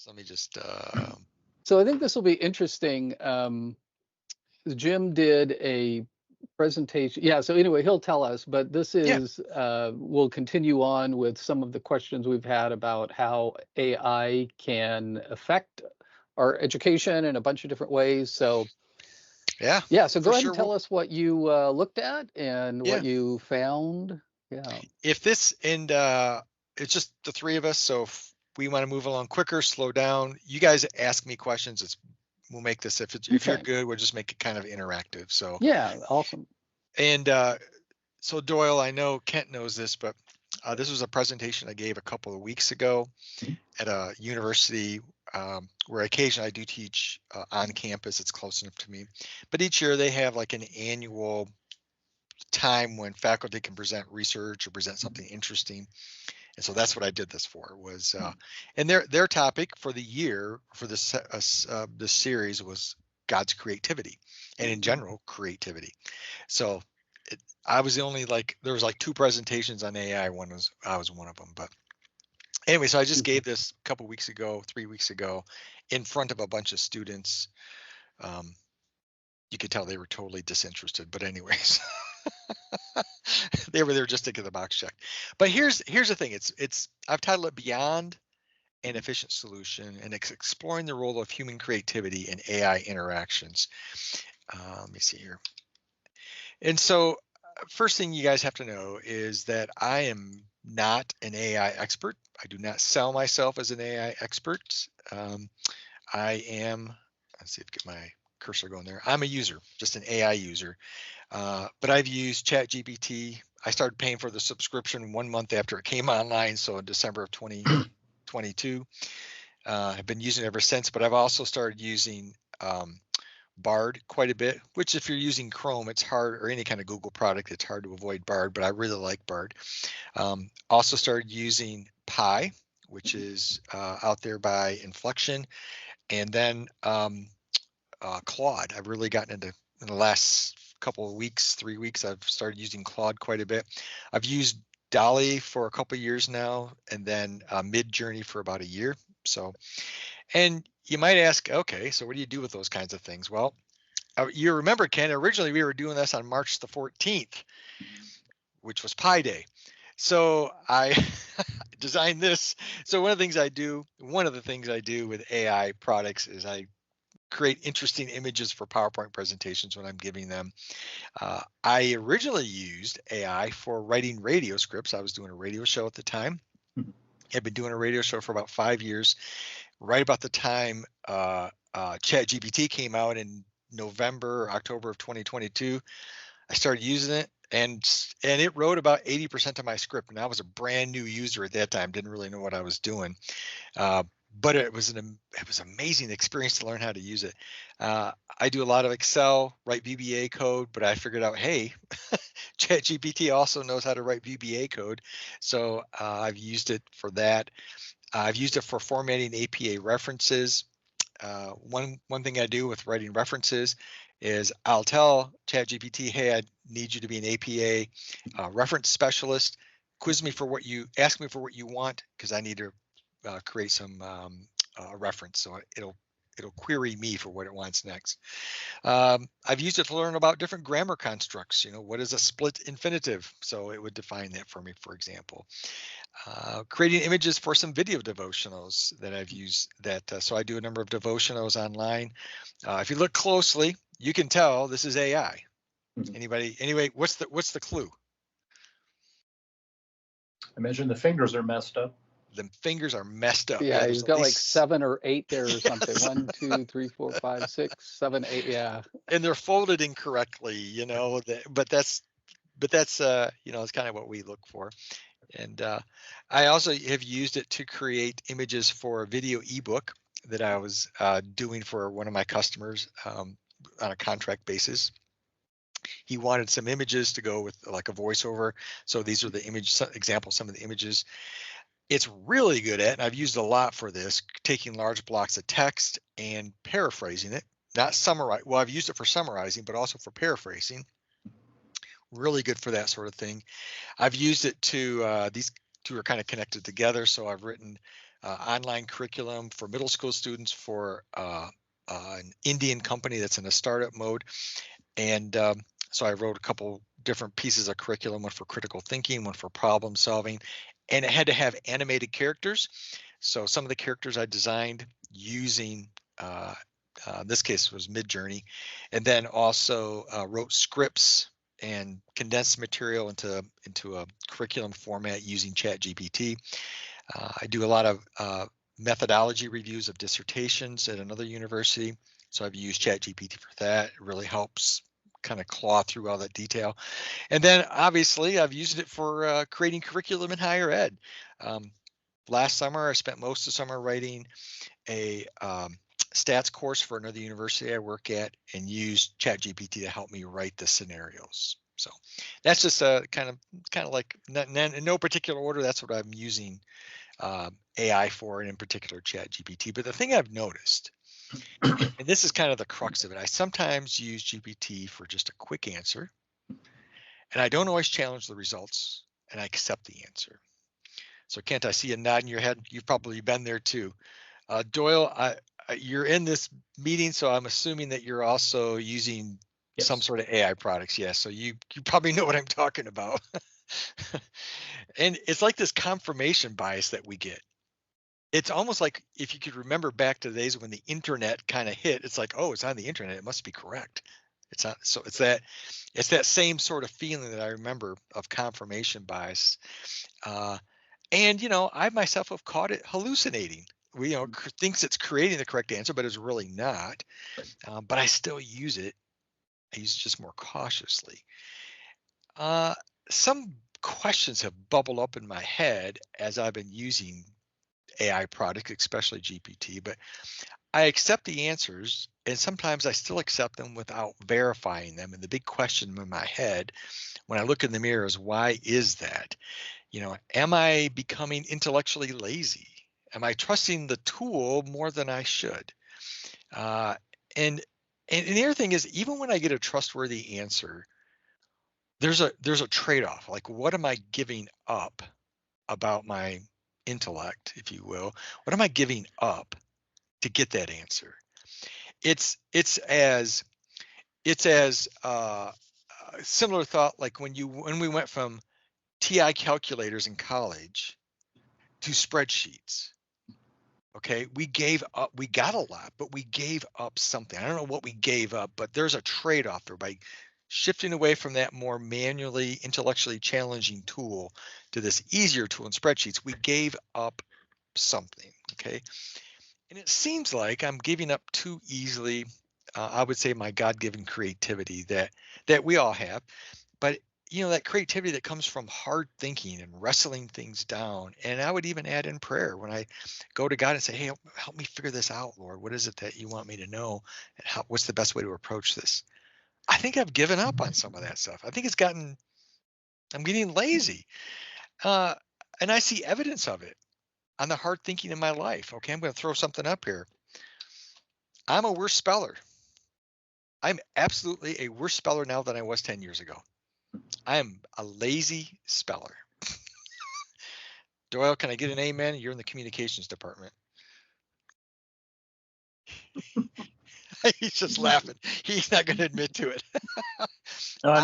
So let me just, So I think this will be interesting. Jim did a presentation. Yeah, so anyway, he'll tell us, but this yeah, is, we'll continue on with some of the questions we've had about how AI can affect our education in a bunch of different ways. So yeah, yeah, so go for ahead and sure. tell us what you looked at and what Yeah, you found. Yeah. if this and it's just the three of us, so if we want to move along quicker, slow down, you guys ask me questions. We'll make this if you're Okay. good, we'll just make it kind of interactive. So Yeah, awesome. and so Doyle, I know Kent knows this, but this was a presentation I gave a couple of weeks ago at a university where occasionally I do teach on campus. It's close enough to me, but each year they have like an annual time when faculty can present research or present something interesting. And so that's what I did this for was, and their topic for the year for this series was God's creativity, and in general creativity. So I was the only there was like two presentations on AI. I was one of them, but anyway, so I just Mhm. gave this a couple weeks ago, 3 weeks ago, in front of a bunch of students. Um, you could tell they were totally disinterested, but anyways, they were there just to get the box checked. But here's the thing: it's I've titled it Beyond an Efficient Solution, and it's exploring the role of human creativity in AI interactions. Let me see here. And so, first thing you guys have to know is that I am not an AI expert. I do not sell myself as an AI expert. I am, let's see if I get my cursor going there. I'm a user, just an AI user. But I've used ChatGPT. I started paying for the subscription 1 month after it came online, so in December of 2022. I've been using it ever since, but I've also started using Bard quite a bit, which if you're using Chrome, it's hard, or any kind of Google product, it's hard to avoid Bard, but I really like Bard. Also started using Pi, which is out there by Inflection, and then Claude. I've really gotten into in the last couple of weeks, 3 weeks, I've started using Claude quite a bit. I've used Dolly for a couple of years now, and then Mid-Journey for about a year. So, and you might ask, okay, so what do you do with those kinds of things? Well, you remember, Ken, originally we were doing this on March the 14th, which was Pi Day. So I designed this. So one of the things I do with AI products is I create interesting images for PowerPoint presentations when I'm giving them. I originally used AI for writing radio scripts. I was doing a radio show at the time. I've been doing a radio show for about 5 years. Right about the time ChatGPT came out in November or October of 2022, I started using it, and it wrote about 80% of my script. And I was a brand new user at that time, didn't really know what I was doing. Uh, but it was an amazing experience to learn how to use it. I do a lot of Excel, write VBA code, but I figured out, hey, ChatGPT also knows how to write VBA code, so I've used it for that. I've used it for formatting APA references. One thing I do with writing references is I'll tell ChatGPT, hey, I need you to be an APA reference specialist. Ask me for what you want, because I need to create some reference. So it'll query me for what it wants next. I've used it to learn about different grammar constructs. What is a split infinitive? So it would define that for me, for example. Creating images for some video devotionals that I've used so I do a number of devotionals online. If you look closely, you can tell this is AI. Anyway, what's the clue? I imagine the fingers are messed up. The fingers are messed up. Yeah, Yeah, there's he's at got like least 7 or 8 there or something. yes. 1, 2, 3, 4, 5, 6, 7, 8. Yeah. And they're folded incorrectly, but that's it's kind of what we look for. And I also have used it to create images for a video ebook that I was doing for one of my customers on a contract basis. He wanted some images to go with like a voiceover. So these are the examples, some of the images. It's really good at, and I've used a lot for this, taking large blocks of text and paraphrasing it, not summarize. Well, I've used it for summarizing, but also for paraphrasing. Really good for that sort of thing. I've used it to, these two are kind of connected together. So I've written online curriculum for middle school students for an Indian company that's in a startup mode. And so I wrote a couple different pieces of curriculum, one for critical thinking, one for problem solving, and it had to have animated characters. So some of the characters I designed using, in this case was Midjourney, and then also wrote scripts and condensed material into a curriculum format using ChatGPT. I do a lot of methodology reviews of dissertations at another university, so I've used ChatGPT for that. It really helps kind of claw through all that detail. And then obviously I've used it for creating curriculum in higher ed. Last summer, I spent most of the summer writing a stats course for another university I work at and used ChatGPT to help me write the scenarios. So that's just a kind of like in no particular order. That's what I'm using AI for, and in particular ChatGPT. But the thing I've noticed, and this is kind of the crux of it, I sometimes use GPT for just a quick answer, and I don't always challenge the results, and I accept the answer. So Kent, I see you nodding your head. You've probably been there too. Doyle, you're in this meeting, so I'm assuming that you're also using some Yes. sort of AI products. Yeah, so you probably know what I'm talking about. And it's like this confirmation bias that we get. It's almost like if you could remember back to the days when the internet kind of hit, it's like, oh, it's on the internet, it must be correct. It's not. So it's that same sort of feeling that I remember of confirmation bias. And I myself have caught it hallucinating. Thinks it's creating the correct answer, but it's really not. But I still use it. I use it just more cautiously. Uh, some questions have bubbled up in my head as I've been using AI products, especially GPT, but I accept the answers, and sometimes I still accept them without verifying them. And the big question in my head when I look in the mirror is, why is that? Am I becoming intellectually lazy? Am I trusting the tool more than I should? Uh, and and the other thing is, even when I get a trustworthy answer, there's a trade-off. Like, what am I giving up about my intellect, if you will? What am I giving up to get that answer? It's as similar thought like when we went from TI calculators in college to spreadsheets. Okay, we gave up, we got a lot, but we gave up something. I don't know what we gave up, but there's a trade-off there by shifting away from that more manually, intellectually challenging tool to this easier tool in spreadsheets. We gave up something. Okay, and it seems like I'm giving up too easily. I would say my God-given creativity that we all have, but that creativity that comes from hard thinking and wrestling things down. And I would even add in prayer when I go to God and say, hey, help me figure this out, Lord. What is it that you want me to know? And what's the best way to approach this? I think I've given up on some of that stuff. I think I'm getting lazy. Uh, and I see evidence of it on the hard thinking in my life. Okay, I'm going to throw something up here. I'm a worse speller. I'm absolutely a worse speller now than I was 10 years ago. I am a lazy speller. Doyle, can I get an amen? You're in the communications department. He's just laughing. He's not going to admit to it. No, I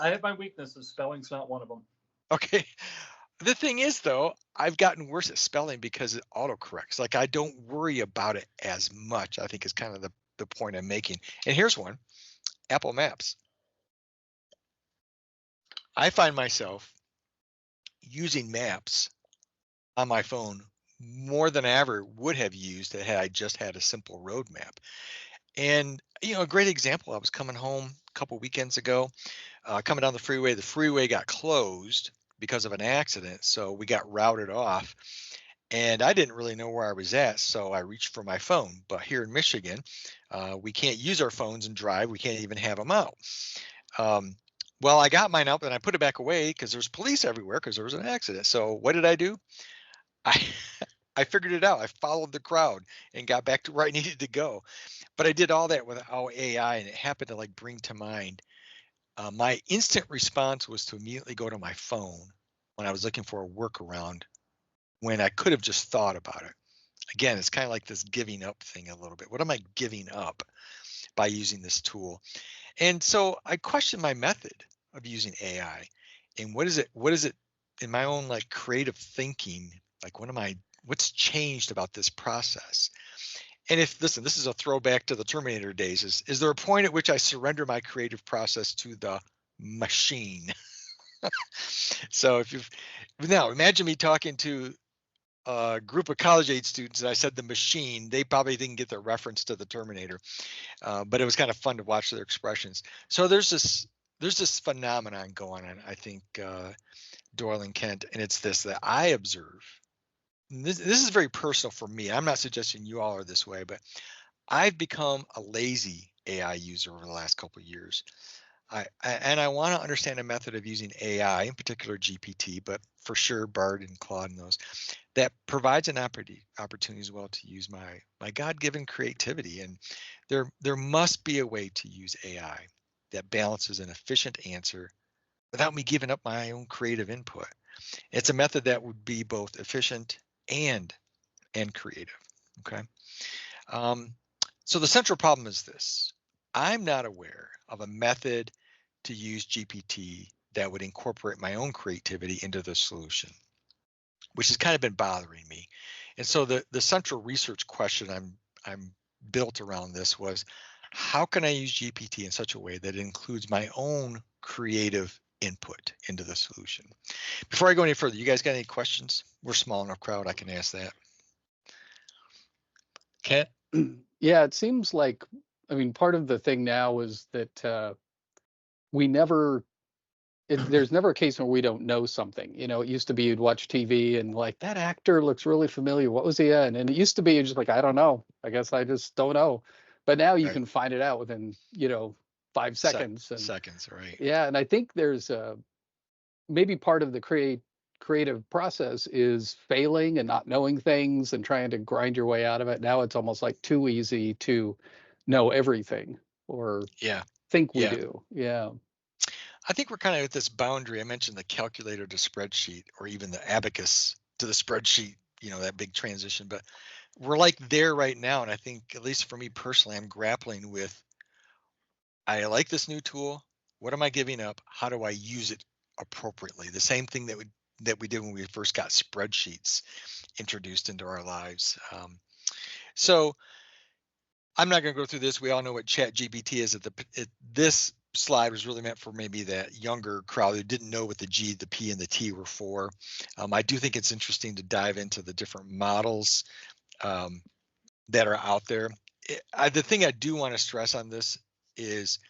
have my weaknesses. Spelling's not one of them. Okay. The thing is, though, I've gotten worse at spelling because it autocorrects. Like, I don't worry about it as much, I think is kind of the point I'm making. And here's one, Apple Maps. I find myself using maps on my phone more than I ever would have used had I just had a simple road map. And, a great example, I was coming home a couple weekends ago, coming down the freeway got closed because of an accident. So we got routed off and I didn't really know where I was at. So I reached for my phone. But here in Michigan, we can't use our phones and drive. We can't even have them out. Well, I got mine out and I put it back away because there's police everywhere because there was an accident. So what did I do? I I figured it out. I followed the crowd and got back to where I needed to go. But I did all that without AI, and it happened to like bring to mind. My instant response was to immediately go to my phone when I was looking for a workaround when I could have just thought about it. Again, it's kind of like this giving up thing a little bit. What am I giving up by using this tool? And so I question my method of using AI, and what is it in my own like creative thinking, like what's changed about this process? And if listen, this is a throwback to the Terminator days. Is there a point at which I surrender my creative process to the machine? So if you've now imagine me talking to a group of college age students and I said the machine, they probably didn't get the reference to the Terminator, but it was kind of fun to watch their expressions. So there's this phenomenon going on, I think, Doyle and Kent, and it's this that I observe. And this is very personal for me. I'm not suggesting you all are this way, but I've become a lazy AI user over the last couple of years. I want to understand a method of using AI, in particular GPT, but for sure Bard and Claude and those, that provides an opportunity as well to use my God-given creativity. And there must be a way to use AI that balances an efficient answer without me giving up my own creative input. It's a method that would be both efficient and creative. Okay. Um, so the central problem is this: I'm not aware of a method to use GPT that would incorporate my own creativity into the solution, which has kind of been bothering me. And so the central research question I'm built around this was, how can I use GPT in such a way that it includes my own creative input into the solution? Before I go any further, you guys got any questions? We're a small enough crowd, I can ask that. Kent? Yeah, it seems like, I mean, part of the thing now is that we never, there's never a case where we don't know something. You know, it used to be you'd watch TV and like, that actor looks really familiar. What was he in? And it used to be you're just like, I don't know. I guess I just don't know. But now you Right. can find it out within, 5 seconds. And Seconds, right? yeah, and I think there's maybe part of the creative process is failing and not knowing things and trying to grind your way out of it. Now it's almost like too easy to know everything or Yeah, think we yeah. do. Yeah. I think we're kind of at this boundary. I mentioned the calculator to spreadsheet, or even the abacus to the spreadsheet, that big transition, but we're like there right now. And I think, at least for me personally, I'm grappling with, I like this new tool. What am I giving up? How do I use it appropriately? The same thing that we did when we first got spreadsheets introduced into our lives. So I'm not going to go through this. We all know what Chat GPT is. This slide was really meant for maybe that younger crowd who didn't know what the G, the P, and the T were for. I do think it's interesting to dive into the different models that are out there. The thing I do want to stress on this is,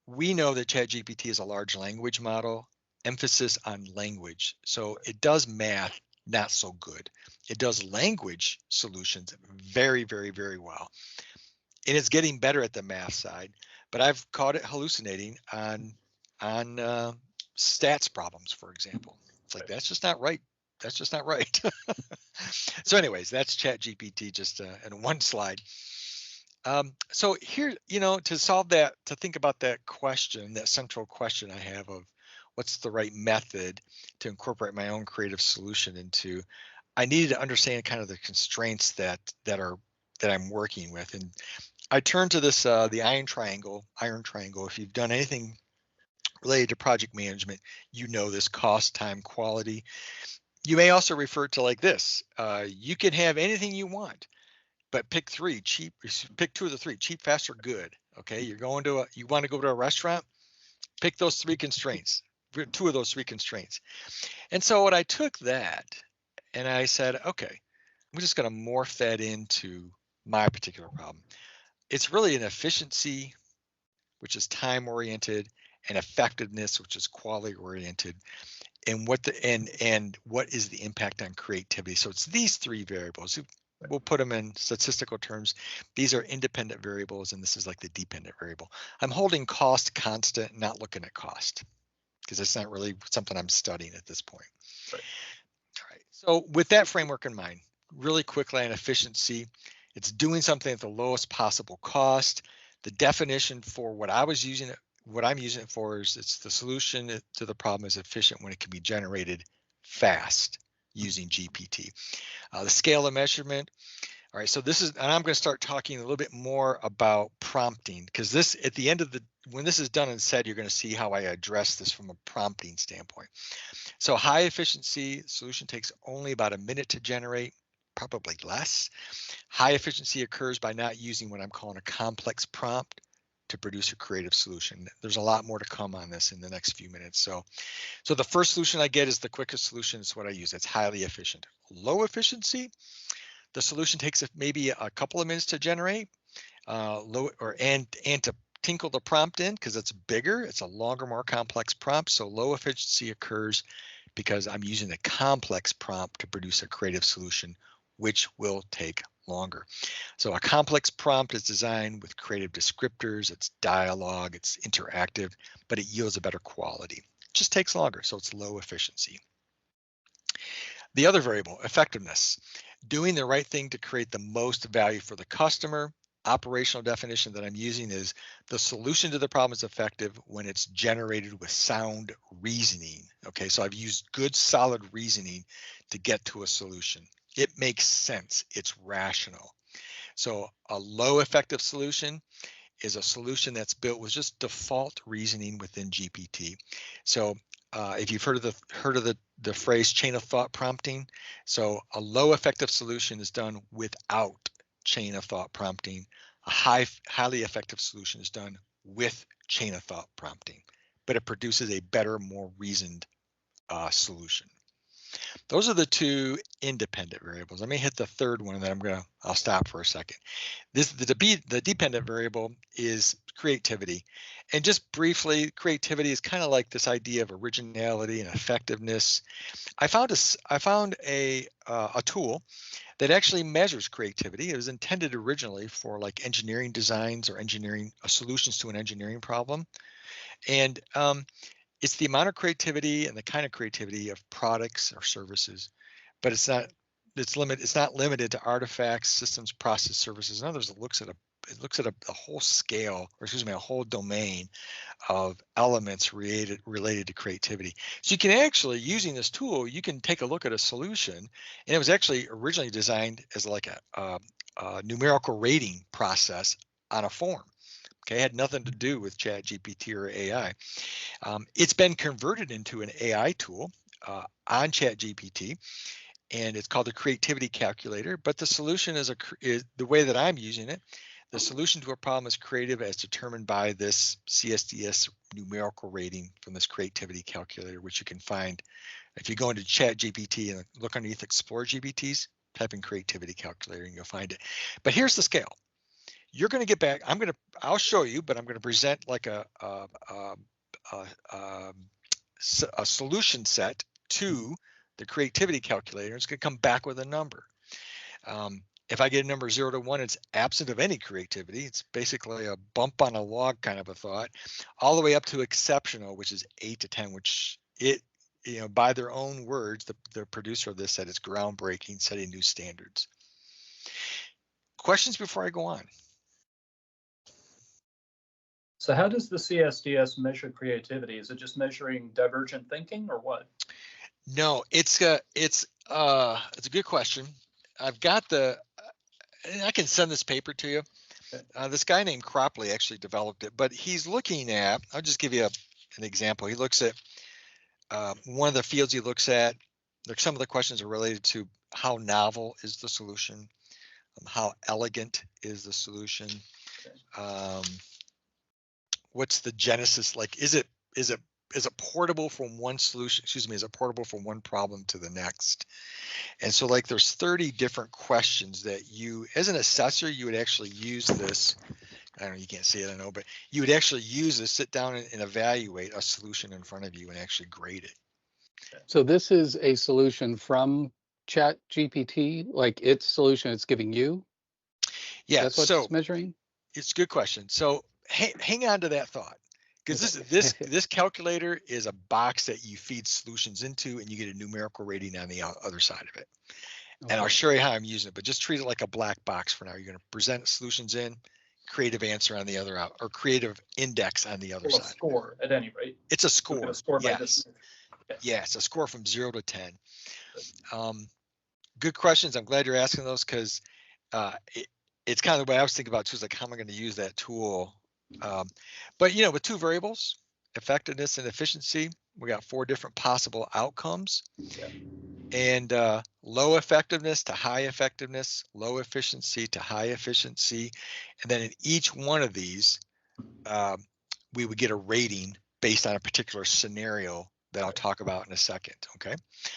we know that Chat GPT is a large language model, emphasis on language. So it does math not so good. It does language solutions very, very, very well. And it's getting better at the math side, but I've caught it hallucinating on stats problems, for example. It's like, that's just not right. That's just not right. So anyways, that's Chat GPT just in one slide. So here, to solve that, to think about that question, that central question I have of what's the right method to incorporate my own creative solution into, I needed to understand kind of the constraints that I'm working with. And I turn to this, the iron triangle. If you've done anything related to project management, this: cost, time, quality. You may also refer to like this. You can have anything you want, but pick two of the three: cheap, fast, or good. Okay, you want to go to a restaurant, pick those three constraints, two of those three constraints. And so what I took that and I said, okay, I'm just going to morph that into my particular problem. It's really an efficiency, which is time oriented, and effectiveness, which is quality oriented, and what is the impact on creativity. So it's these three variables. We'll put them in statistical terms. These are independent variables, and this is like the dependent variable. I'm holding cost constant, not looking at cost, because it's not really something I'm studying at this point. Right. All right. So with that framework in mind, really quickly on efficiency, it's doing something at the lowest possible cost. The definition for what I'm using it for is, it's the solution to the problem is efficient when it can be generated fast. using GPT. The scale of measurement. All right, so this is, and I'm going to start talking a little bit more about prompting, because this, at the end of the, when this is done and said, you're going to see how I address this from a prompting standpoint. So high efficiency solution takes only about a minute to generate, probably less. High efficiency occurs by not using what I'm calling a complex prompt to produce a creative solution. There's a lot more to come on this in the next few minutes. So the first solution I get is the quickest solution. It's what I use. It's highly efficient. Low efficiency, the solution takes maybe a couple of minutes to generate. And to tinkle the prompt in, because it's bigger, it's a longer, more complex prompt. So low efficiency occurs because I'm using a complex prompt to produce a creative solution, which will take longer. So a complex prompt is designed with creative descriptors, it's dialogue, it's interactive, but it yields a better quality. It just takes longer, so it's low efficiency. The other variable, effectiveness, doing the right thing to create the most value for the customer. Operational definition that I'm using is the solution to the problem is effective when it's generated with sound reasoning. Okay, so I've used good, solid reasoning to get to a solution. It makes sense. It's rational. So a low effective solution is a solution that's built with just default reasoning within GPT. So if you've heard of the phrase chain of thought prompting, so a low effective solution is done without chain of thought prompting. A highly effective solution is done with chain of thought prompting, but it produces a better, more reasoned solution. Those are the two independent variables. Let me hit the third one, and then I'll stop for a second. The dependent variable is creativity, and just briefly, creativity is kind of like this idea of originality and effectiveness. I found a tool that actually measures creativity. It was intended originally for like engineering designs or engineering solutions to an engineering problem. And it's the amount of creativity and the kind of creativity of products or services, but it's not limited to artifacts, systems, process, services, and others. It looks at a whole scale, or excuse me, a whole domain of elements related to creativity. So you can actually, using this tool, you can take a look at a solution, and it was actually originally designed as like a numerical rating process on a form. Okay, it had nothing to do with ChatGPT or AI. It's been converted into an AI tool on ChatGPT, and it's called the Creativity Calculator. But the solution is the way that I'm using it. The solution to a problem is creative as determined by this CSDS numerical rating from this Creativity Calculator, which you can find if you go into ChatGPT and look underneath Explore GPTs, type in Creativity Calculator and you'll find it. But here's the scale. You're going to get back. I'll show you, but I'm going to present like a solution set to the creativity calculator. It's going to come back with a number. If I get a number 0 to 1, it's absent of any creativity. It's basically a bump on a log kind of a thought, all the way up to exceptional, which is 8 to 10, which by their own words, the producer of this said it's groundbreaking, setting new standards. Questions before I go on? So how does the CSDS measure creativity? Is it just measuring divergent thinking or what? No, it's a good question. I've got I can send this paper to you. Okay. This guy named Cropley actually developed it, but he's looking at, I'll just give you an example. He looks at one of the fields he looks at. Some of the questions are related to how novel is the solution, how elegant is the solution, Okay. What's the genesis, like is it portable from one solution, is it portable from one problem to the next? And so like there's 30 different questions that you, as an assessor, you would actually use this. I don't know, you can't see it, I know, but you would actually use this, sit down and evaluate a solution in front of you and actually grade it. So this is a solution from ChatGPT, like its solution it's giving you? Yeah, That's what so it's measuring? it's a good question. So hang on to that thought, because this calculator is a box that you feed solutions into and you get a numerical rating on the other side of it. And I'll show you how I'm using it, but just treat it like a black box for now. You're going to present solutions in, creative answer on the other out, or creative index on the other side. A score at any rate. It's a score. A score by Yes. this. Yeah, it's a score from 0 to 10. Good questions. I'm glad you're asking those because it's kind of the way I was thinking about too, is like, how am I going to use that tool? But with two variables, effectiveness and efficiency, we got 4 different possible outcomes. Yeah. And low effectiveness to high effectiveness, low efficiency to high efficiency. And then in each one of these, we would get a rating based on a particular scenario that I'll talk about in a second, okay?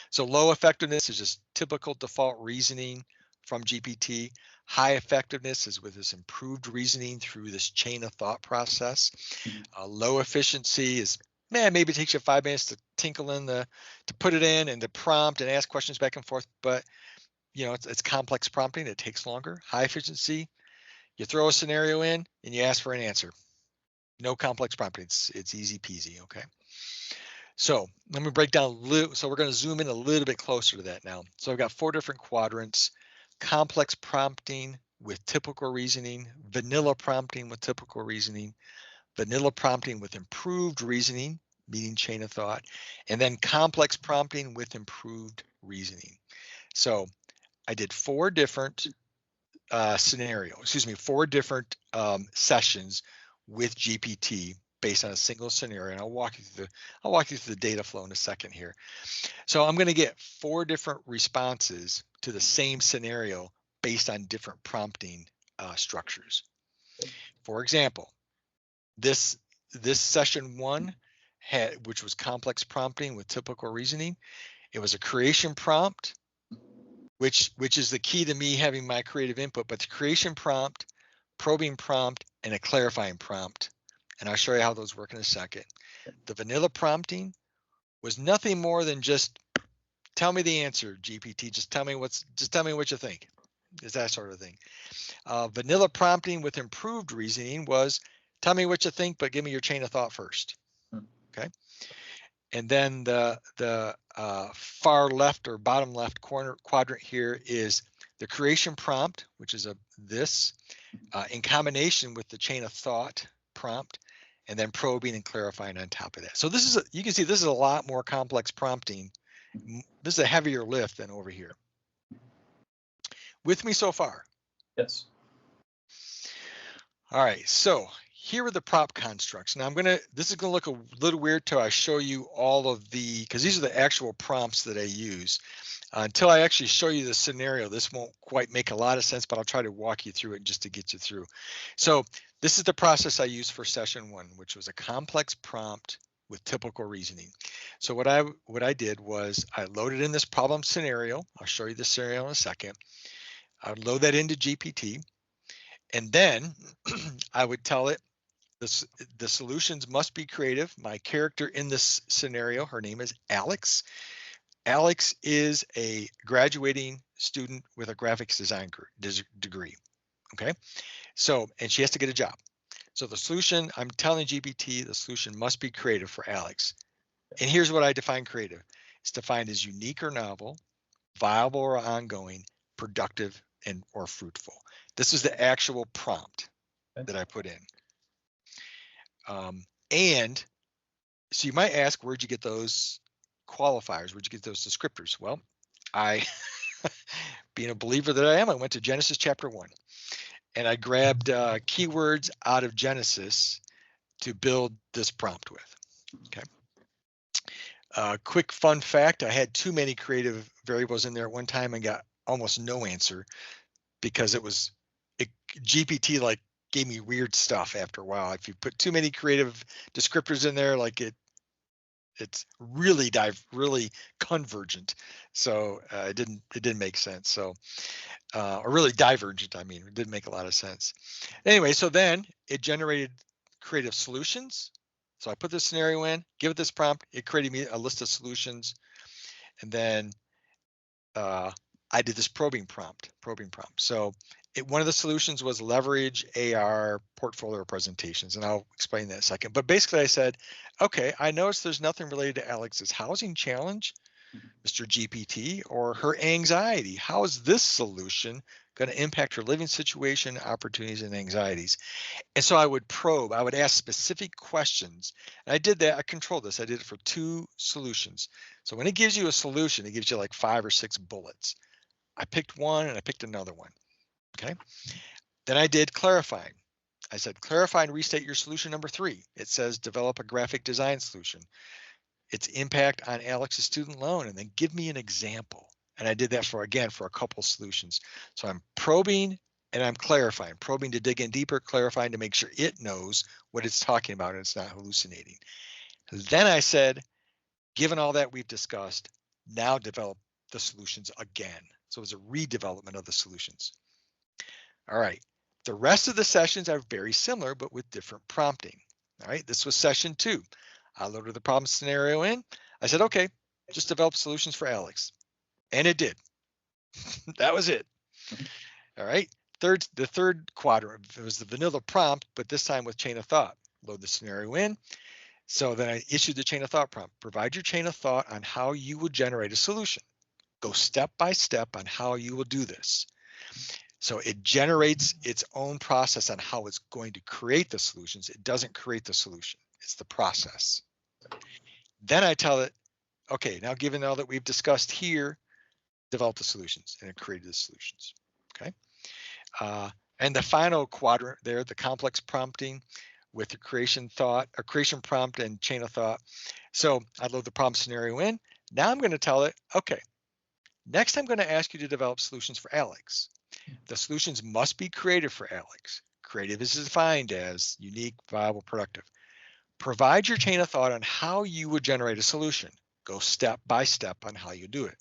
So low effectiveness is just typical default reasoning from GPT. High effectiveness is with this improved reasoning through this chain of thought process. Low efficiency is, maybe it takes you 5 minutes to tinkle in to put it in and to prompt and ask questions back and forth, but it's complex prompting, it takes longer. High efficiency, you throw a scenario in and you ask for an answer. No complex prompting, it's easy peasy, okay? So let me break down a little, so we're going to zoom in a little bit closer to that now. So I've got 4 different quadrants: complex prompting with typical reasoning, vanilla prompting with typical reasoning, vanilla prompting with improved reasoning, meaning chain of thought, and then complex prompting with improved reasoning. So I did 4 different scenarios, 4 different sessions with GPT based on a single scenario, and I'll walk you through the data flow in a second here. So I'm going to get 4 different responses to the same scenario based on different prompting structures. For example, this session 1 had, which was complex prompting with typical reasoning. It was a creation prompt, which is the key to me having my creative input, but the creation prompt, probing prompt, and a clarifying prompt. And I'll show you how those work in a second. The vanilla prompting was nothing more than just tell me the answer, GPT. Just tell me what you think. Is that sort of thing. Vanilla prompting with improved reasoning was tell me what you think, but give me your chain of thought first. Okay. And then the far left or bottom left corner quadrant here is the creation prompt, which is this in combination with the chain of thought prompt, and then probing and clarifying on top of that. So this is you can see this is a lot more complex prompting. This is a heavier lift than over here. With me so far? Yes. All right, so here are the prop constructs. Now this is gonna look a little weird till I show you all of because these are the actual prompts that I use. Until I actually show you the scenario, this won't quite make a lot of sense, but I'll try to walk you through it just to get you through. So this is the process I used for session 1, which was a complex prompt with typical reasoning. So what I did was I loaded in this problem scenario. I'll show you the scenario in a second. I would load that into GPT, and then I would tell it the solutions must be creative. My character in this scenario, her name is Alex. Alex is a graduating student with a graphics design degree. Okay, so and she has to get a job. So the solution, I'm telling GPT, the solution must be creative for Alex. And here's what I define creative. It's defined as unique or novel, viable or ongoing, productive or fruitful. This is the actual prompt that I put in. And so you might ask, where'd you get those qualifiers? Where'd you get those descriptors? Well, being a believer that I am, I went to Genesis chapter 1 and I grabbed keywords out of Genesis to build this prompt with. Okay. Quick fun fact, I had too many creative variables in there at one time and got almost no answer because GPT like gave me weird stuff after a while. If you put too many creative descriptors in there, like it's really convergent. So it didn't make sense. So or really divergent. I mean, it didn't make a lot of sense. Anyway, so then it generated creative solutions. So I put this scenario in, give it this prompt, it created me a list of solutions, and then I did this probing prompt. So one of the solutions was leverage AR portfolio presentations, and I'll explain that in a second. But basically I said, okay, I noticed there's nothing related to Alex's housing challenge, Mr. GPT, or her anxiety. How is this solution going to impact her living situation, opportunities, and anxieties. And so I would probe, I would ask specific questions. And I did that, I controlled this. I did it for 2 solutions. So when it gives you a solution, it gives you like 5 or 6 bullets. I picked one and I picked another one. Okay. Then I did clarifying. I said, clarify and restate your solution number 3. It says develop a graphic design solution. Its impact on Alex's student loan, and then give me an example. And I did that for a couple solutions. So I'm probing and I'm clarifying, probing to dig in deeper, clarifying to make sure it knows what it's talking about and it's not hallucinating. Then I said, given all that we've discussed, now develop the solutions again. So it was a redevelopment of the solutions. All right. The rest of the sessions are very similar, but with different prompting. All right. This was session 2. I loaded the problem scenario in. I said, okay, just develop solutions for Alex. And it did. That was it. All right. The third quadrant was the vanilla prompt, but this time with chain of thought. Load the scenario in. So then I issued the chain of thought prompt. Provide your chain of thought on how you would generate a solution. Go step by step on how you will do this. So it generates its own process on how it's going to create the solutions. It doesn't create the solution. It's the process. Then I tell it, okay, now given all that we've discussed here, develop the solutions, and it created the solutions. Okay. And the final quadrant there, the complex prompting with the creation prompt and chain of thought. So I load the problem scenario in. Now I'm going to tell it, okay, next I'm going to ask you to develop solutions for Alex. The solutions must be creative for Alex. Creative is defined as unique, viable, productive. Provide your chain of thought on how you would generate a solution. Go step by step on how you do it.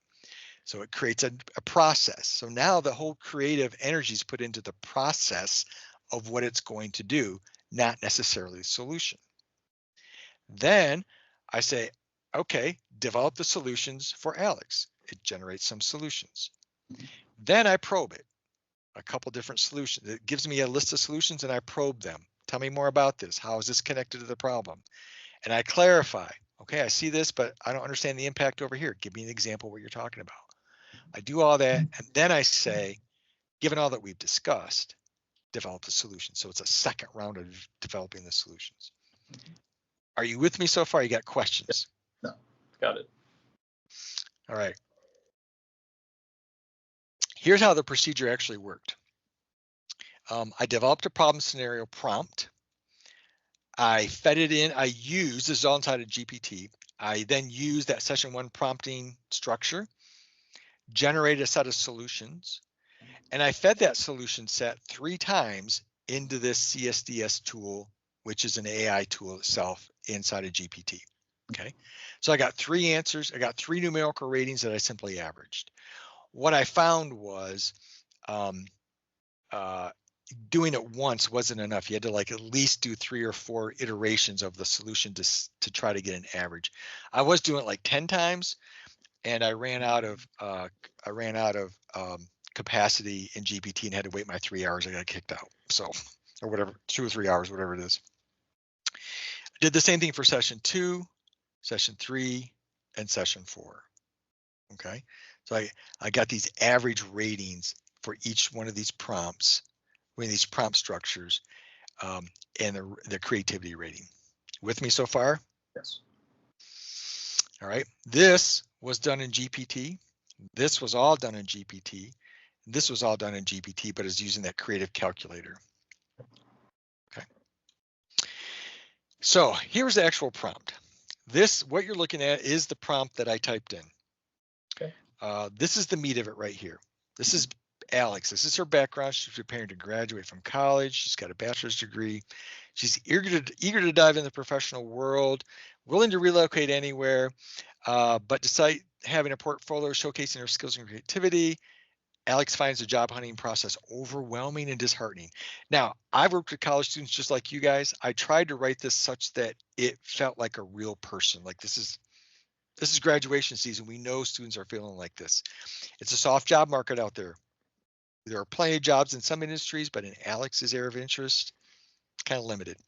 So it creates a process. So now the whole creative energy is put into the process of what it's going to do, not necessarily the solution. Then I say, okay, develop the solutions for Alex. It generates some solutions. Then I probe it. A couple different solutions. It gives me a list of solutions and I probe them. Tell me more about this. How is this connected to the problem? And I clarify. Okay, I see this, but I don't understand the impact over here. Give me an example of what you're talking about. I do all that, and then I say, given all that we've discussed, develop the solution. So it's a second round of developing the solutions. Are you with me so far? You got questions? No, got it. All right. Here's how the procedure actually worked. I developed a problem scenario prompt. I fed it in. This is all inside of GPT. I then used that session 1 prompting structure, generated a set of solutions, and I fed that solution set 3 times into this CSDS tool, which is an AI tool itself inside of GPT. Okay, so I got 3 answers. I got 3 numerical ratings that I simply averaged. What I found was doing it once wasn't enough. You had to like at least do 3 or 4 iterations of the solution to try to get an average. I was doing it like 10 times, and I ran out of capacity in GPT and had to wait my 3 hours. I got kicked out. So, or whatever, 2 or 3 hours, whatever it is. I did the same thing for session 2, session 3, and session 4. Okay, so I got these average ratings for each one of these prompts, one of these prompt structures, and the creativity rating. With me so far? Yes. All right, this was done in GPT. This was all done in GPT. This was all done in GPT, but is using that creative calculator. Okay. So here's the actual prompt. What you're looking at is the prompt that I typed in. Okay. This is the meat of it right here. This is Alex. This is her background. She's preparing to graduate from college. She's got a bachelor's degree. She's eager to dive in the professional world, willing to relocate anywhere, but despite having a portfolio showcasing her skills and creativity, Alex finds the job hunting process overwhelming and disheartening. Now, I've worked with college students just like you guys. I tried to write this such that it felt like a real person. Like this is graduation season. We know students are feeling like this. It's a soft job market out there. There are plenty of jobs in some industries, but in Alex's area of interest, kind of limited.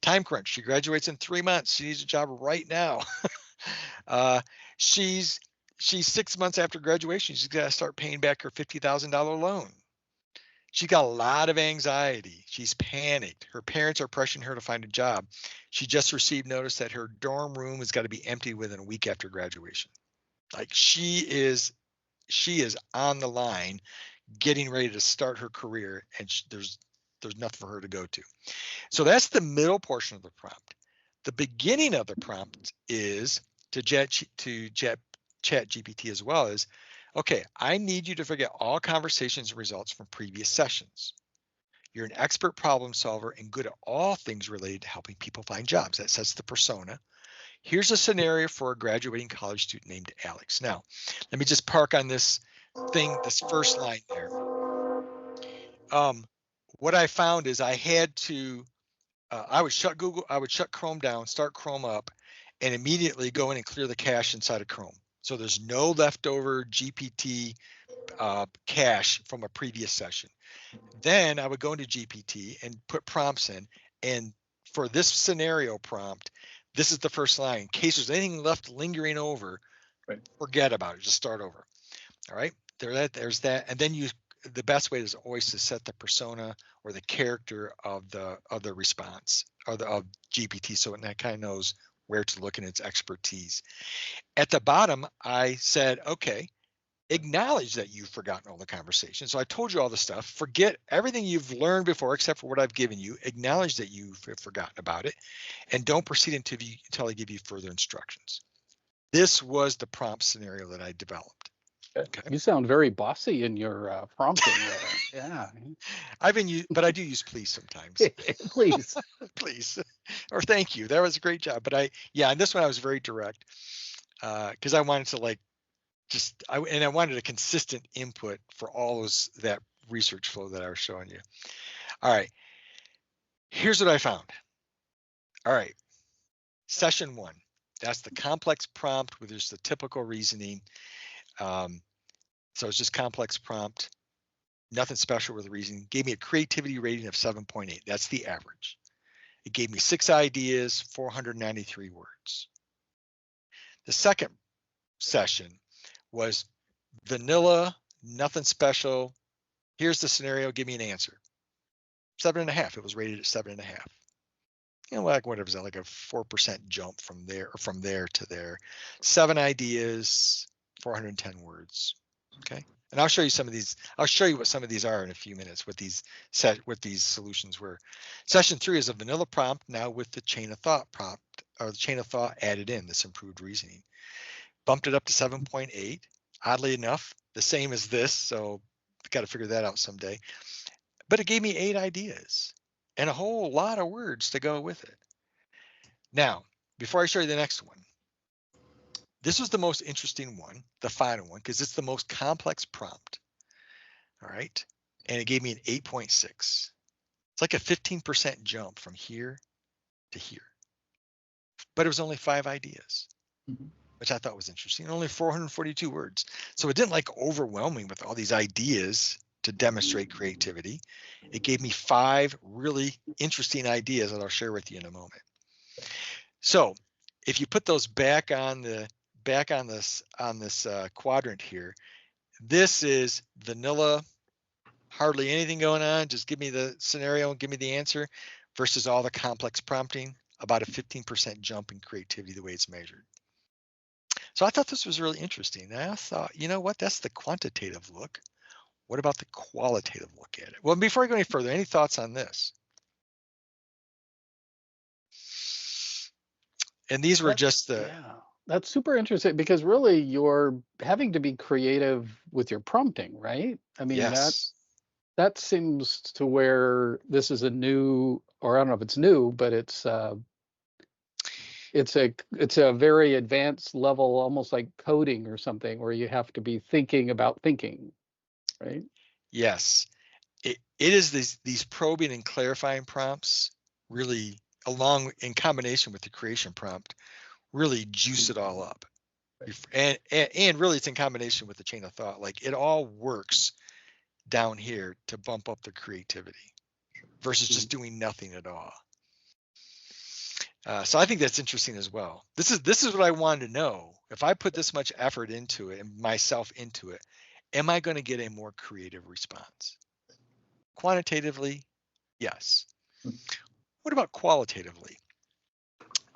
Time crunch. She graduates in 3 months. She needs a job right now. She's 6 months after graduation. She's got to start paying back her $50,000 loan. She's got a lot of anxiety. She's panicked. Her parents are pressuring her to find a job. She just received notice that her dorm room has got to be empty within a week after graduation. Like she is on the line, getting ready to start her career, and there's nothing for her to go to. So that's the middle portion of the prompt. The beginning of the prompt is to Chat GPT as well is, okay, I need you to forget all conversations and results from previous sessions. You're an expert problem solver and good at all things related to helping people find jobs. That sets the persona. Here's a scenario for a graduating college student named Alex. Now, let me just park on this first line there. What I found is I had to, I would shut Chrome down, start Chrome up, and immediately go in and clear the cache inside of Chrome. So there's no leftover GPT cache from a previous session. Then I would go into GPT and put prompts in. And for this scenario prompt, this is the first line. In case there's anything left lingering over, right, forget about it. Just start over. All right. There's that. And then the best way is always to set the persona or the character of the response of GPT, so it kind of knows where to look in its expertise. At the bottom, I said, okay, acknowledge that you've forgotten all the conversation. So I told you all the stuff. Forget everything you've learned before, except for what I've given you. Acknowledge that you've forgotten about it, and don't proceed until I give you further instructions. This was the prompt scenario that I developed. Okay. You sound very bossy in your prompting there. Yeah. But I do use please sometimes. Please. Please. Or thank you. That was a great job. But and this one I was very direct because I wanted to I wanted a consistent input for all that research flow that I was showing you. All right. Here's what I found. All right. Session 1. That's the complex prompt where there's the typical reasoning. So it's just complex prompt, nothing special with the reasoning. Gave me a creativity rating of 7.8. That's the average. It gave me 6 ideas, 493 words. The second session was vanilla, nothing special. Here's the scenario. Give me an answer. 7.5. It was rated at 7.5. Like whatever, is that like a 4% jump from there to there. 7 ideas, 410 words. Okay. And I'll show you some of these. I'll show you what some of these are in a few minutes, what these solutions were. Session 3 is a vanilla prompt now with the chain of thought prompt, or the chain of thought added in, this improved reasoning. Bumped it up to 7.8. Oddly enough, the same as this, so got to figure that out someday. But it gave me 8 ideas and a whole lot of words to go with it. Now, before I show you the next one, this was the most interesting one, the final one, because it's the most complex prompt. All right. And it gave me an 8.6. It's like a 15% jump from here to here. But it was only 5 ideas, which I thought was interesting. Only 442 words. So it didn't overwhelm me with all these ideas to demonstrate creativity. It gave me 5 really interesting ideas that I'll share with you in a moment. So if you put those back on this quadrant here, this is vanilla, hardly anything going on. Just give me the scenario and give me the answer, versus all the complex prompting, about a 15% jump in creativity the way it's measured. So I thought this was really interesting. And I thought, you know what? That's the quantitative look. What about the qualitative look at it? Well, before I go any further, any thoughts on this? And these were just the... Yeah, that's super interesting because really you're having to be creative with your prompting, right? I mean, yes. that seems to where this is a new, or I don't know if it's new, but it's a very advanced level, almost like coding or something, where you have to be thinking about thinking, right? Yes. It is these probing and clarifying prompts really, along in combination with the creation prompt, really juice it all up. And really it's in combination with the chain of thought. Like it all works down here to bump up the creativity versus just doing nothing at all. So I think that's interesting as well. This is what I wanted to know. If I put this much effort into it and myself into it, am I going to get a more creative response? Quantitatively, yes. Hmm. What about qualitatively?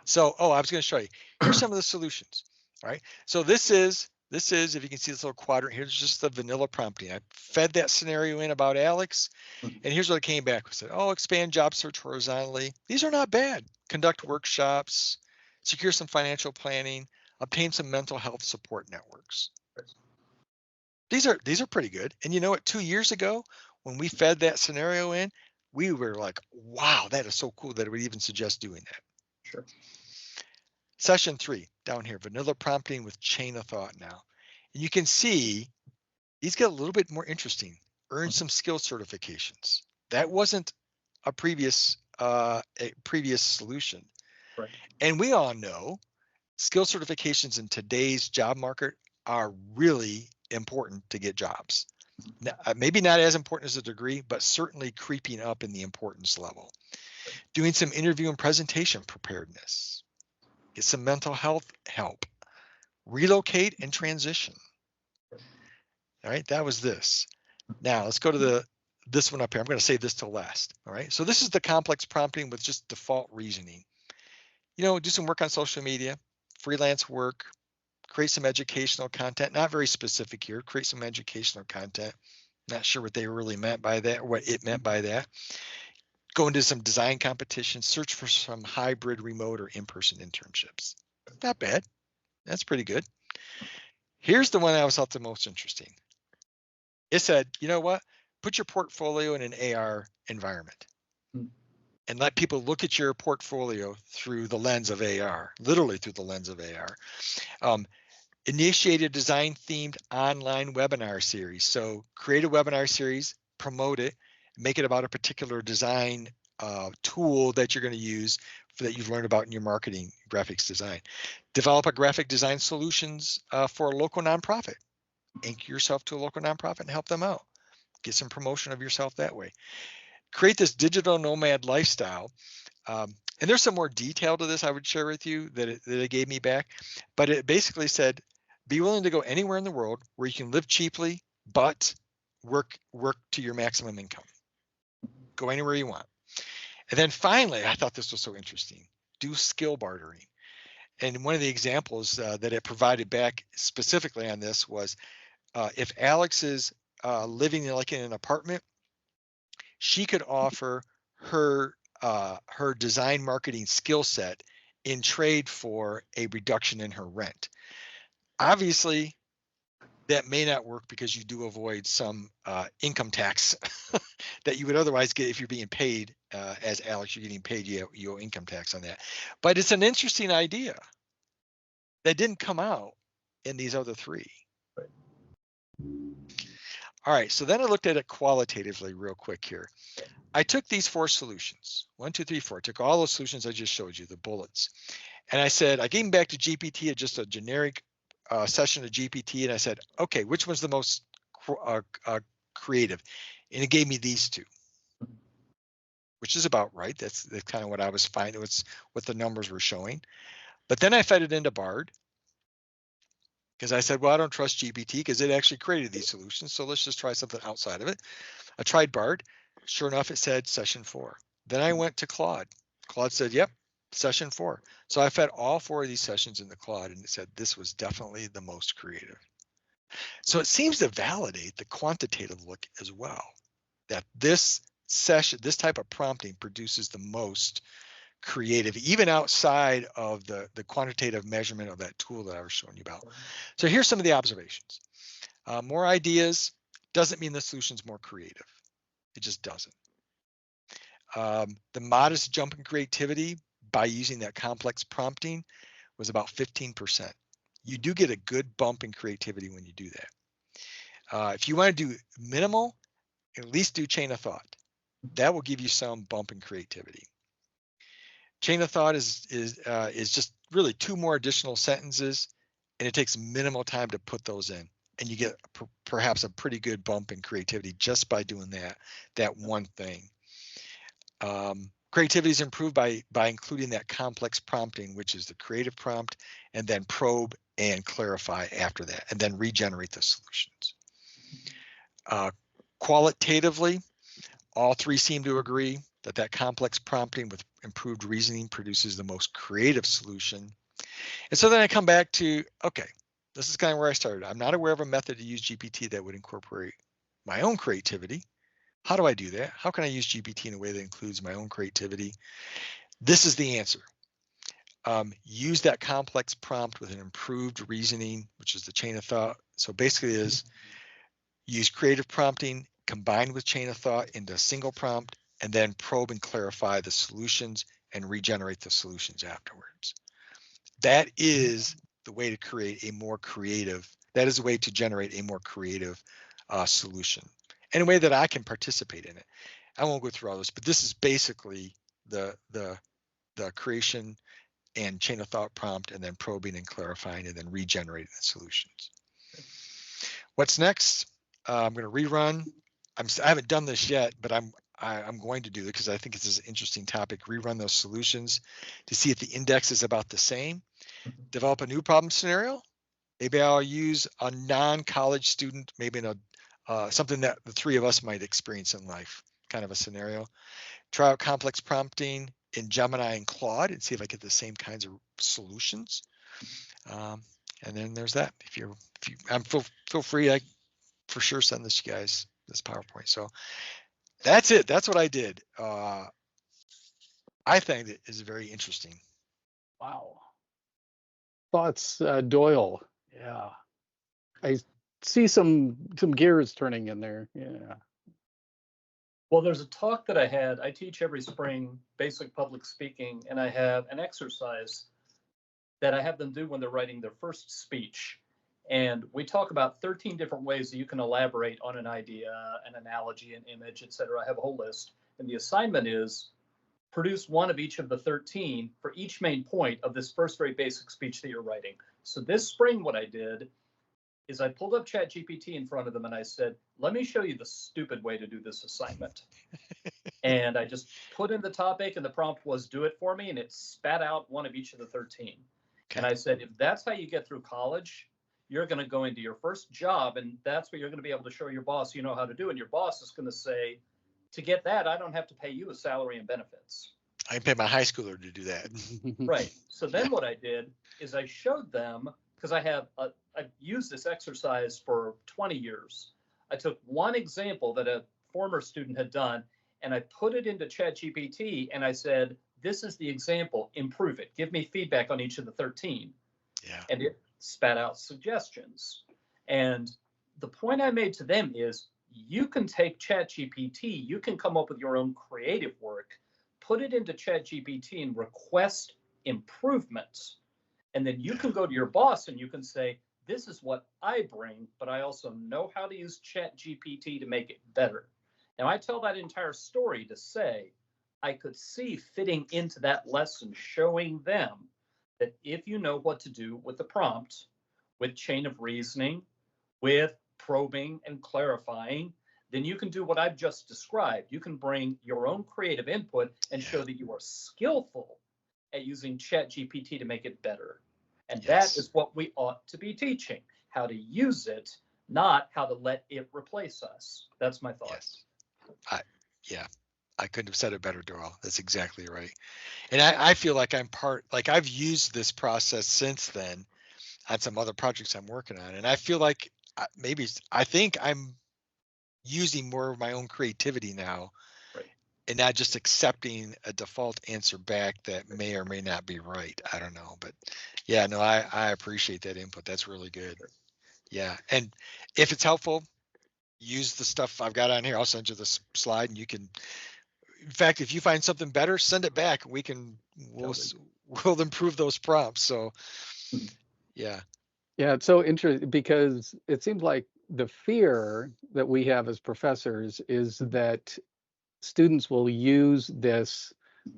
So, I was going to show you. Here's some of the solutions. All right. So this is, if you can see this little quadrant, here's just the vanilla prompting. I fed that scenario in about Alex, and here's what it came back with. Said, expand job search horizontally. These are not bad. Conduct workshops, secure some financial planning, obtain some mental health support networks. These are pretty good. And you know what? 2 years ago, when we fed that scenario in, we were like, wow, that is so cool that it would even suggest doing that. Sure. Session 3, down here, vanilla prompting with chain of thought now. And you can see these get a little bit more interesting. Earn some skill certifications. That wasn't a previous solution. Right. And we all know skill certifications in today's job market are really important to get jobs. Now, maybe not as important as a degree, but certainly creeping up in the importance level. Doing some interview and presentation preparedness. Get some mental health help. Relocate and transition. All right, that was this. Now let's go to this one up here. I'm going to save this till last. All right, so this is the complex prompting with just default reasoning. Do some work on social media, freelance work, create some educational content. Not very specific here. Create some educational content. Not sure what they really meant by that, or what it meant by that. Go into some design competitions. Search for some hybrid, remote, or in-person internships. Not bad. That's pretty good. Here's the one I thought the most interesting. It said, you know what? Put your portfolio in an AR environment and let people look at your portfolio through the lens of AR, literally through the lens of AR. Initiate a design-themed online webinar series. So create a webinar series, promote it, make it about a particular design tool that you're going to use that you've learned about in your marketing graphics design. Develop a graphic design solutions for a local nonprofit. Anchor yourself to a local nonprofit and help them out. Get some promotion of yourself that way. Create this digital nomad lifestyle. And there's some more detail to this I would share with you that it gave me back. But it basically said, be willing to go anywhere in the world where you can live cheaply, but work to your maximum income. Go anywhere you want. And then finally, I thought this was so interesting. Do skill bartering. And one of the examples that it provided back specifically on this was if Alex is living in an apartment, she could offer her design marketing skill set in trade for a reduction in her rent. Obviously, that may not work because you do avoid some income tax that you would otherwise get if you're being paid as Alex. You're getting paid, you owe income tax on that. But it's an interesting idea that didn't come out in these other three. Right. All right, so then I looked at it qualitatively real quick here. I took these 4 solutions, 1, 2, 3, 4. I took all the solutions I just showed you, the bullets, and I said, I gave them back to GPT at just a generic session of GPT, and I said, okay, which one's the most creative? And it gave me these 2, which is about right. That's kind of what I was finding. It's what the numbers were showing. But then I fed it into Bard because I said, well, I don't trust GPT because it actually created these solutions. So let's just try something outside of it. I tried Bard. Sure enough, it said session 4. Then I went to Claude. Claude said, yep, session 4. So I fed all 4 of these sessions into Claude and it said this was definitely the most creative. So it seems to validate the quantitative look as well, that this type of prompting produces the most creative, even outside of the quantitative measurement of that tool that I was showing you about. So here's some of the observations. More ideas doesn't mean the solution's more creative. It just doesn't. The modest jump in creativity by using that complex prompting was about 15%. You do get a good bump in creativity when you do that. If you want to do minimal, at least do chain of thought. That will give you some bump in creativity. Chain of thought is just really 2 more additional sentences, and it takes minimal time to put those in, and you get perhaps a pretty good bump in creativity just by doing that one thing. Creativity is improved by including that complex prompting, which is the creative prompt, and then probe and clarify after that, and then regenerate the solutions. Qualitatively, All three seem to agree that complex prompting with improved reasoning produces the most creative solution. And so then I come back to, okay, this is kind of where I started. I'm not aware of a method to use GPT that would incorporate my own creativity. How do I do that? How can I use GPT in a way that includes my own creativity? This is the answer. Use that complex prompt with an improved reasoning, which is the chain of thought. So basically is use creative prompting combined with chain of thought into a single prompt, and then probe and clarify the solutions and regenerate the solutions afterwards. That is the way to create a more creative, that is a way to generate a more creative solution in a way that I can participate in it. I won't go through all this, but this is basically the creation and chain of thought prompt, and then probing and clarifying, and then regenerating the solutions. What's next? I'm going to rerun. I haven't done this yet, but I'm going to do it because I think this is an interesting topic. Rerun those solutions to see if the index is about the same. Develop a new problem scenario. Maybe I'll use a non-college student, maybe in a something that the three of us might experience in life, kind of a scenario. Try out complex prompting in Gemini and Claude and see if I get the same kinds of solutions. And then there's that. If you feel free, I for sure send this to you guys, this PowerPoint. So that's it. That's what I did. I think it is very interesting. Wow. Thoughts, Doyle. Yeah. I see some gears turning in there. Yeah. Well, there's a talk that I had. I teach every spring basic public speaking, and I have an exercise that I have them do when they're writing their first speech. And we talk about 13 different ways that you can elaborate on an idea, an analogy, an image, etc. I have a whole list. And the assignment is produce one of each of the 13 for each main point of this first very basic speech that you're writing. So this spring, what I did is I pulled up ChatGPT in front of them and I said, let me show you the stupid way to do this assignment. And I just put in the topic and the prompt was do it for me, and it spat out one of each of the 13. Okay. And I said, if that's how you get through college, you're going to go into your first job and that's what you're going to be able to show your boss you know how to do. And your boss is going to say, to get that, I don't have to pay you a salary and benefits. I pay my high schooler to do that. Right. So then what I did is I showed them, because I've used this exercise for 20 years. I took one example that a former student had done, and I put it into ChatGPT, and I said, this is the example, improve it. Give me feedback on each of the 13. Yeah. And it spat out suggestions. And the point I made to them is, you can take ChatGPT, you can come up with your own creative work, put it into ChatGPT and request improvements. And then you can go to your boss and you can say, this is what I bring, but I also know how to use ChatGPT to make it better. Now, I tell that entire story to say, I could see fitting into that lesson, showing them that if you know what to do with the prompt, with chain of reasoning, with probing and clarifying, then you can do what I've just described. You can bring your own creative input and show that you are skillful at using ChatGPT to make it better. And that is what we ought to be teaching, how to use it, not how to let it replace us. That's my thoughts. Yes. I couldn't have said it better, Doral. That's exactly right. And I feel like I've used this process since then on some other projects I'm working on. And I feel like I think I'm using more of my own creativity now, right, and not just accepting a default answer back that may or may not be right. I don't know, but yeah, no, I appreciate that input. That's really good. Yeah. And if it's helpful, use the stuff I've got on here. I'll send you this slide and you can, in fact, if you find something better, send it back. We'll improve those prompts. So yeah. Yeah, it's so interesting because it seems like the fear that we have as professors is that students will use this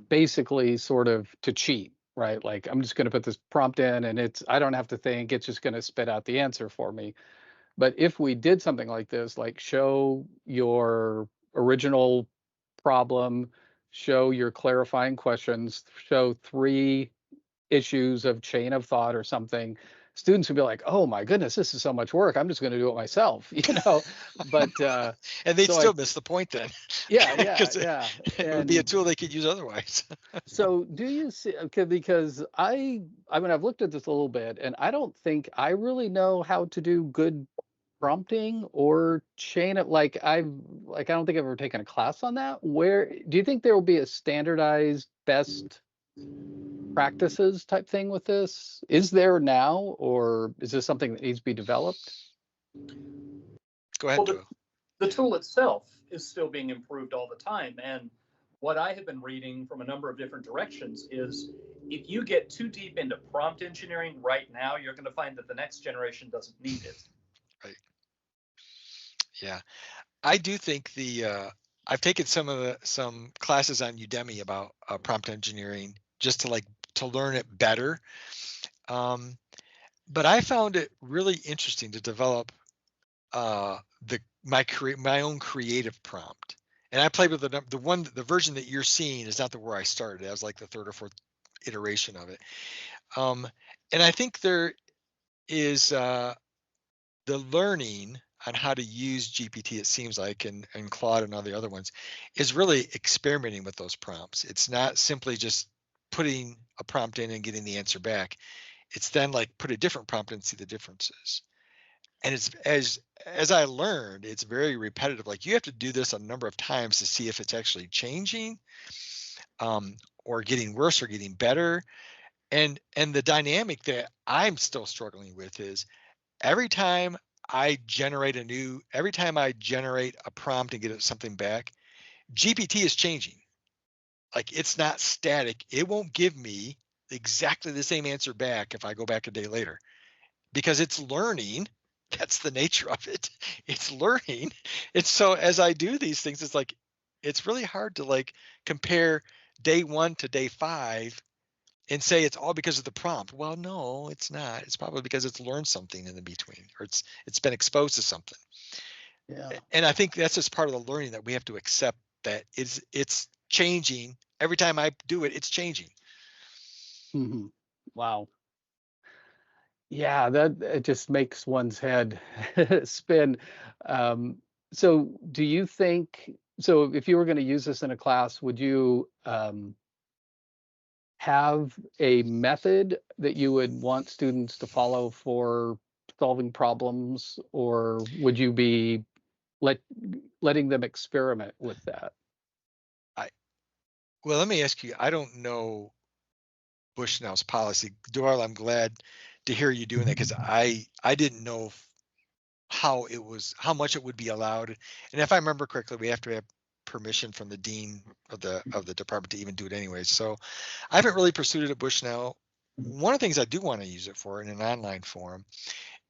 basically sort of to cheat, right? Like I'm just going to put this prompt in and I don't have to think, it's just going to spit out the answer for me. But if we did something like this, like show your original problem, show your clarifying questions, show 3 issues of chain of thought or something, students would be like, "Oh my goodness, this is so much work. I'm just going to do it myself," But And they'd so I, still miss the point then, yeah, yeah, because yeah, it would be a and tool they could use otherwise. so do you see? Okay, because I mean, I've looked at this a little bit, and I don't think I really know how to do good prompting or chain it. I don't think I've ever taken a class on that. Where do you think there will be a standardized best practices type thing with this? Is there now, or is this something that needs to be developed? Go ahead, Well, Doyle. the tool itself is still being improved all the time. And what I have been reading from a number of different directions is if you get too deep into prompt engineering right now, you're going to find that the next generation doesn't need it. Right. Yeah. I do think I've taken some classes on Udemy about prompt engineering just to learn it better. But I found it really interesting to develop my own creative prompt. And I played with the version that you're seeing is not the where I started. That was like the third or fourth iteration of it. And I think there is the learning on how to use GPT, it seems like, and Claude and all the other ones, is really experimenting with those prompts. It's not simply just putting a prompt in and getting the answer back. It's then like put a different prompt and see the differences. And it's as I learned, it's very repetitive. Like you have to do this a number of times to see if it's actually changing, or getting worse or getting better. And the dynamic that I'm still struggling with is every time every time I generate a prompt and get something back, GPT is changing. Like it's not static. It won't give me exactly the same answer back if I go back a day later because it's learning. That's the nature of it. It's learning. And so as I do these things, it's like, it's really hard to like compare day 1 to day 5 and say it's all because of the prompt. Well, no, it's not. It's probably because it's learned something in the between, or it's been exposed to something. Yeah. And I think that's just part of the learning that we have to accept that it's changing every time I do it. It's changing. Hmm. Wow. Yeah, that it just makes one's head spin. Um, so do you think, so if you were going to use this in a class, would you have a method that you would want students to follow for solving problems, or would you be let letting them experiment with that? I Well, let me ask you. I don't know Bushnell's policy, Doyle. I'm glad to hear you doing that because I didn't know how much it would be allowed. And if I remember correctly, we have to have permission from the dean of the department to even do it anyways. So I haven't really pursued it at Bushnell. One of the things I do want to use it for in an online form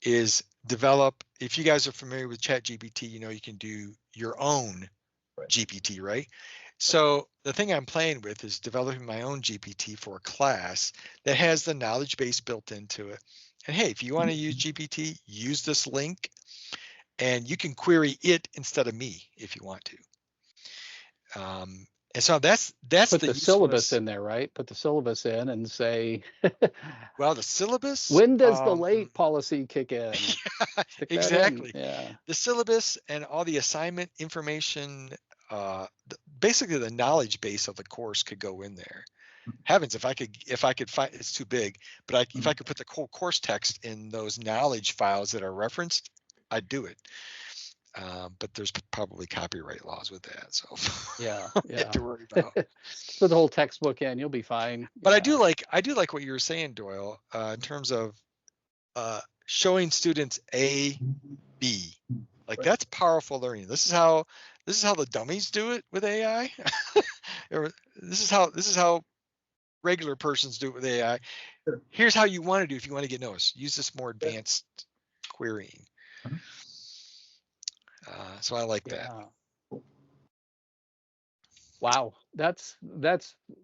is develop. If you guys are familiar with ChatGPT, you can do your own Right. GPT, right? So the thing I'm playing with is developing my own GPT for a class that has the knowledge base built into it. And hey, if you want to use GPT, use this link and you can query it instead of me if you want to. And so that's Put the the syllabus usefulness. in there, right? Put the syllabus in and say, Well, the syllabus, when does the late policy kick in? yeah, Stick that in. exactly. Yeah. The syllabus and all the assignment information, basically the knowledge base of the course could go in there. Heavens, if I could find, it's too big, but if I could put the whole course text in those knowledge files that are referenced, I'd do it. But there's probably copyright laws with that, so Yeah. you have Yeah. to worry about. Put the whole textbook in, you'll be fine. But Yeah. I do like what you were saying, Doyle, in terms of showing students A, B. Like Right. that's powerful learning. This is how the dummies do it with AI. Or this is how regular persons do it with AI. Sure. Here's how you want to do if you want to get noticed. Use this more Yeah. advanced querying. Mhm. So I like that. Yeah. Wow. That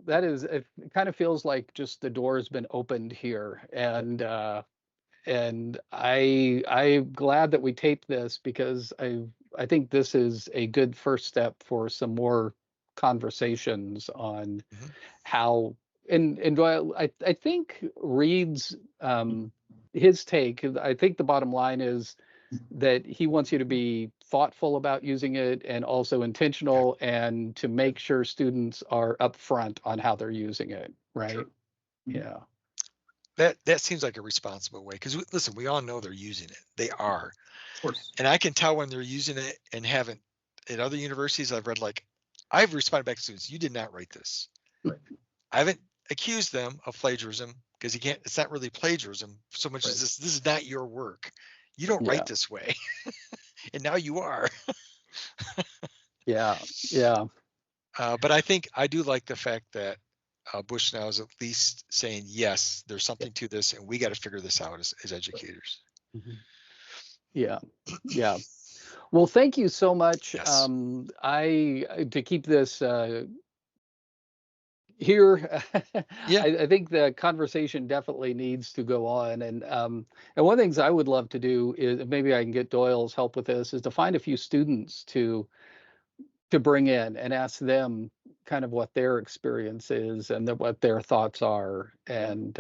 is it kind of feels like just the door has been opened here. And I'm glad that we taped this because I think this is a good first step for some more conversations on Mhm. how, and Doyle, I think Reed's his take. I think the bottom line is that he wants you to be thoughtful about using it and also Yeah. intentional, and to make sure students are upfront on how they're using it, right? Sure. Yeah. That seems like a responsible way, because listen, we all know they're using it. They are. Of course. And I can tell when they're using it and haven't. At other universities, I've read, like, I've responded back to students, you did not write this. Right. I haven't accused them of plagiarism, because it's not really plagiarism so much Right. as this is not your work. You don't Yeah. write this way. And now you are. Yeah. Yeah. But I think I do like the fact that Bush now is at least saying, yes, there's something to this, and we got to figure this out as educators. Mhm. Yeah. Yeah. Well, thank you so much. Yes. To keep this here, Yeah. I think the conversation definitely needs to go on. And one of the things I would love to do is, maybe I can get Doyle's help with this, is to find a few students to bring in and ask them kind of what their experience is and what their thoughts are. And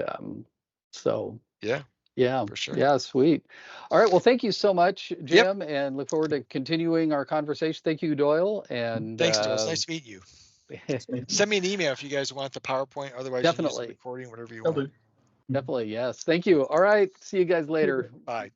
so, Yeah, yeah, for sure. yeah, sweet. All right, well, thank you so much, Yep. Jim, and look forward to continuing our conversation. Thank you, Doyle, and Thanks, Joe. It's nice to meet you. Send me an email if you guys want the PowerPoint. Otherwise, you can use the definitely, recording, whatever you Will want. do. definitely, yes. Thank you. All right, see you guys later. Bye.